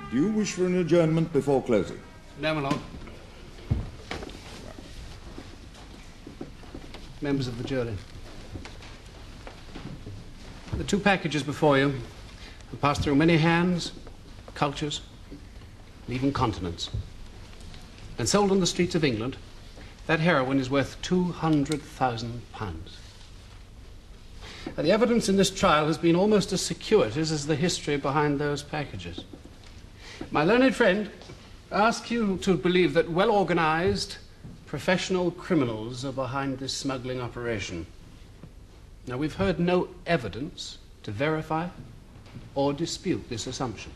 Do you wish for an adjournment before closing? No, my lord. Members of the jury. The two packages before you have passed through many hands, cultures, and even continents. And sold on the streets of England, that heroin is worth £200,000. The evidence in this trial has been almost as circuitous as the history behind those packages. My learned friend asks you to believe that well-organized, professional criminals are behind this smuggling operation. Now, we've heard no evidence to verify or dispute this assumption.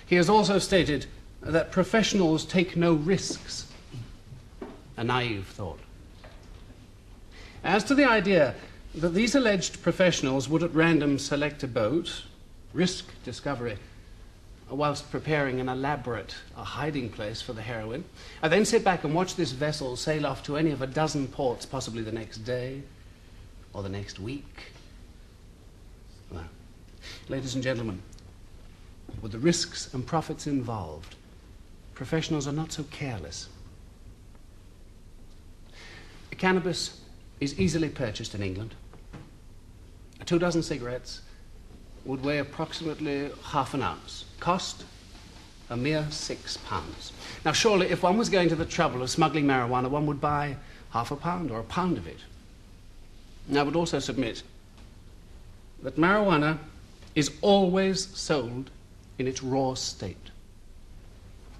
He has also stated that professionals take no risks. A naive thought. As to the idea that these alleged professionals would at random select a boat, risk discovery, whilst preparing an elaborate hiding place for the heroin, and then sit back and watch this vessel sail off to any of a dozen ports, possibly the next day or the next week. Well, ladies and gentlemen, with the risks and profits involved, professionals are not so careless. Cannabis is easily purchased in England. 2 dozen cigarettes would weigh approximately half an ounce. Cost, a mere £6. Now, surely, if one was going to the trouble of smuggling marijuana, one would buy half a pound or a pound of it. And I would also submit that marijuana is always sold in its raw state.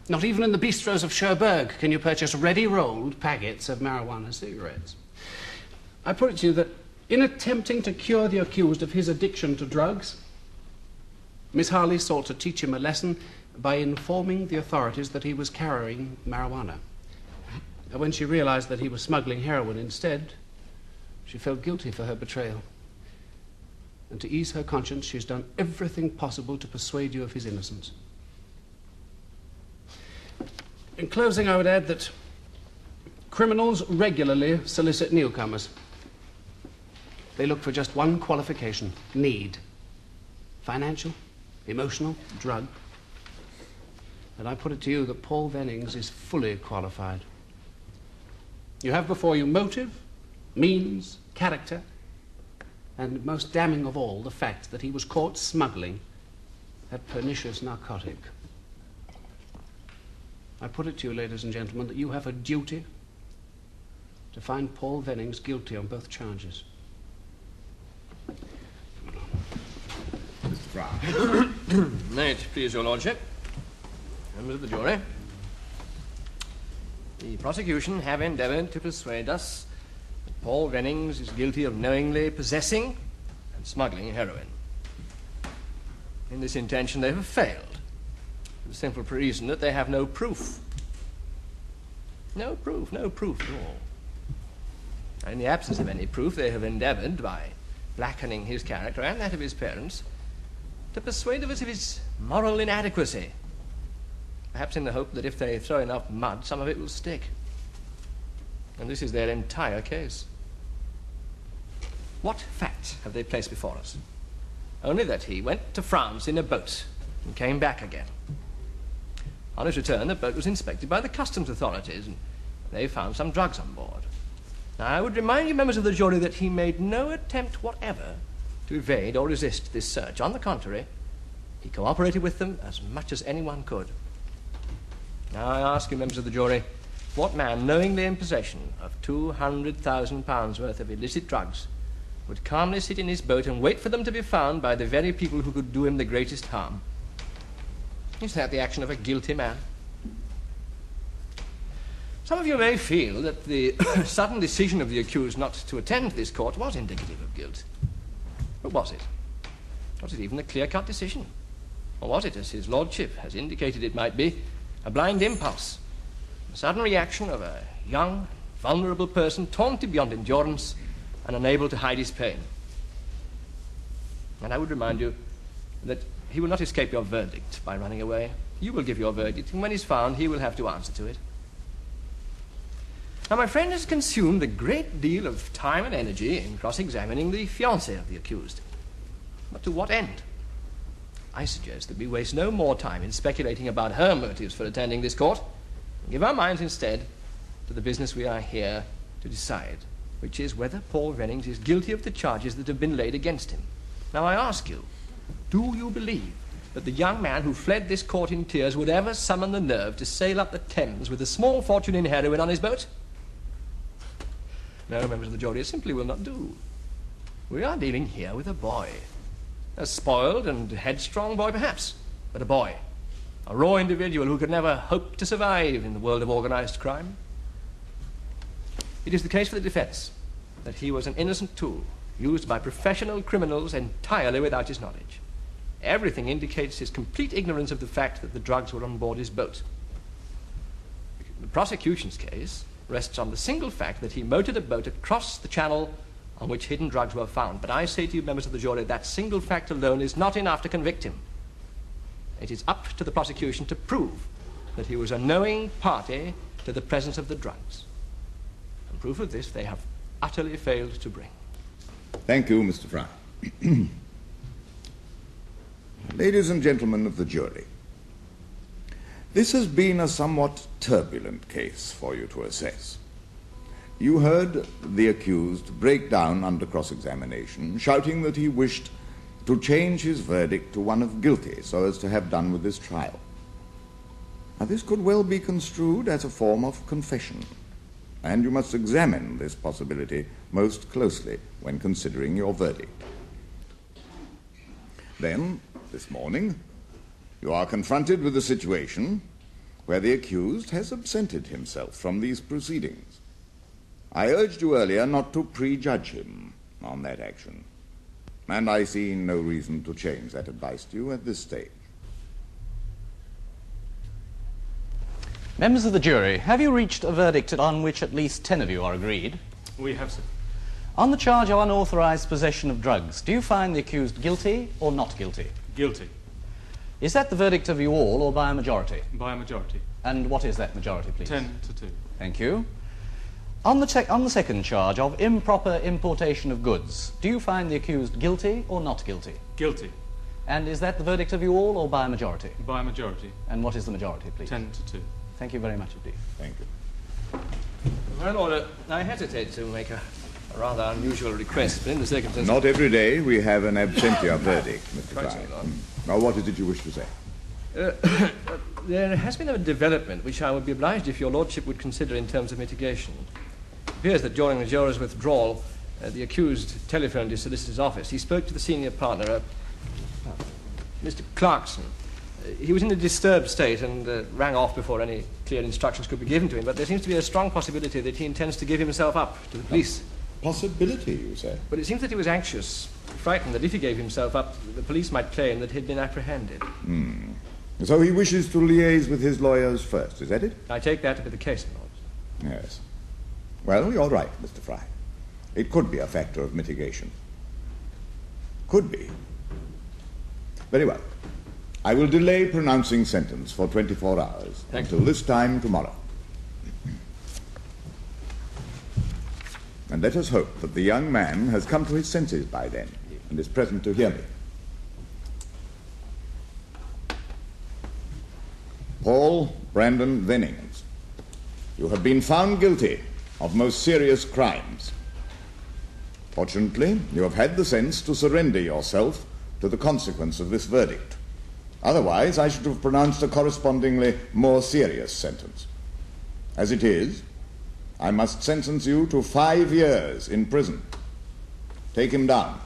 Not even in the bistros of Cherbourg can you purchase ready-rolled packets of marijuana cigarettes. I put it to you that in attempting to cure the accused of his addiction to drugs, Miss Harley sought to teach him a lesson by informing the authorities that he was carrying marijuana. And when she realized that he was smuggling heroin instead, she felt guilty for her betrayal. And to ease her conscience, she's done everything possible to persuade you of his innocence. In closing, I would add that criminals regularly solicit newcomers. They look for just one qualification: need. Financial, emotional, drug. And I put it to you that Paul Vennings is fully qualified. You have before you motive, means, character, and most damning of all, the fact that he was caught smuggling that pernicious narcotic. I put it to you, ladies and gentlemen, that you have a duty to find Paul Vennings guilty on both charges. Mr. Fry. May it please your lordship, members of the jury, the prosecution have endeavoured to persuade us that Paul Vennings is guilty of knowingly possessing and smuggling heroin. In this intention they have failed, for the simple reason that they have no proof. No proof at all. And in the absence of any proof, they have endeavoured, by blackening his character and that of his parents, to persuade us of his moral inadequacy, perhaps in the hope that if they throw enough mud, some of it will stick. And this is their entire case. What fact have they placed before us? Only that he went to France in a boat and came back again. On his return, the boat was inspected by the customs authorities, and they found some drugs on board. Now, I would remind you, members of the jury, that he made no attempt whatever to evade or resist this search. On the contrary, he cooperated with them as much as anyone could. Now, I ask you, members of the jury, what man, knowingly in possession of £200,000 worth of illicit drugs, would calmly sit in his boat and wait for them to be found by the very people who could do him the greatest harm? Is that the action of a guilty man? Some of you may feel that the sudden decision of the accused not to attend this court was indicative of guilt. But was it? Was it even a clear-cut decision? Or was it, as his lordship has indicated it might be, a blind impulse, a sudden reaction of a young, vulnerable person taunted beyond endurance and unable to hide his pain? And I would remind you that he will not escape your verdict by running away. You will give your verdict, and when he's found, he will have to answer to it. Now, my friend has consumed a great deal of time and energy in cross-examining the fiancée of the accused. But to what end? I suggest that we waste no more time in speculating about her motives for attending this court, and give our minds instead to the business we are here to decide, which is whether Paul Vennings is guilty of the charges that have been laid against him. Now I ask you, do you believe that the young man who fled this court in tears would ever summon the nerve to sail up the Thames with a small fortune in heroin on his boat? No, members of the jury, it simply will not do. We are dealing here with a boy. A spoiled and headstrong boy, perhaps, but a boy. A raw individual who could never hope to survive in the world of organized crime. It is the case for the defense that he was an innocent tool used by professional criminals entirely without his knowledge. Everything indicates his complete ignorance of the fact that the drugs were on board his boat. The prosecution's case rests on the single fact that he motored a boat across the channel on which hidden drugs were found. But I say to you, members of the jury, that single fact alone is not enough to convict him. It is up to the prosecution to prove that he was a knowing party to the presence of the drugs. And proof of this they have utterly failed to bring. Thank you, Mr. Fry. Ladies and gentlemen of the jury, this has been a somewhat turbulent case for you to assess. You heard the accused break down under cross-examination, shouting that he wished to change his verdict to one of guilty so as to have done with this trial. Now, this could well be construed as a form of confession, and you must examine this possibility most closely when considering your verdict. Then, this morning, you are confronted with a situation where the accused has absented himself from these proceedings. I urged you earlier not to prejudge him on that action, and I see no reason to change that advice to you at this stage. Members of the jury, have you reached a verdict on which at least 10 of you are agreed? We have, sir. On the charge of unauthorized possession of drugs, do you find the accused guilty or not guilty? Guilty. Is that the verdict of you all or by a majority? By a majority. And what is that majority, please? 10-2. Thank you. On the second charge of improper importation of goods, do you find the accused guilty or not guilty? Guilty. And is that the verdict of you all or by a majority? By a majority. And what is the majority, please? 10-2. Thank you very much indeed. Thank you. Well, Order, I hesitate to make a rather unusual request, but in the circumstances... Not every day we have an absentia verdict, Mr. Quite Fry. so, Lord. Now, what is it you wish to say? There has been a development which I would be obliged if your lordship would consider in terms of mitigation. It appears that during the juror's withdrawal, the accused telephoned his solicitor's office. He spoke to the senior partner, Mr. Clarkson. He was in a disturbed state and rang off before any clear instructions could be given to him, but there seems to be a strong possibility that he intends to give himself up to the police. Possibility, you say? But it seems that he was anxious, frightened that if he gave himself up, the police might claim that he'd been apprehended. So he wishes to liaise with his lawyers first, is that it? I take that to be the case, Lord. Yes. Well, you're right, Mr. Fry. It could be a factor of mitigation. Could be. Very well. I will delay pronouncing sentence for 24 hours until this time tomorrow. And let us hope that the young man has come to his senses by then and is present to hear me. Paul Brandon Vennings, you have been found guilty of most serious crimes. Fortunately, you have had the sense to surrender yourself to the consequence of this verdict. Otherwise, I should have pronounced a correspondingly more serious sentence. As it is, I must sentence you to 5 years in prison. Take him down.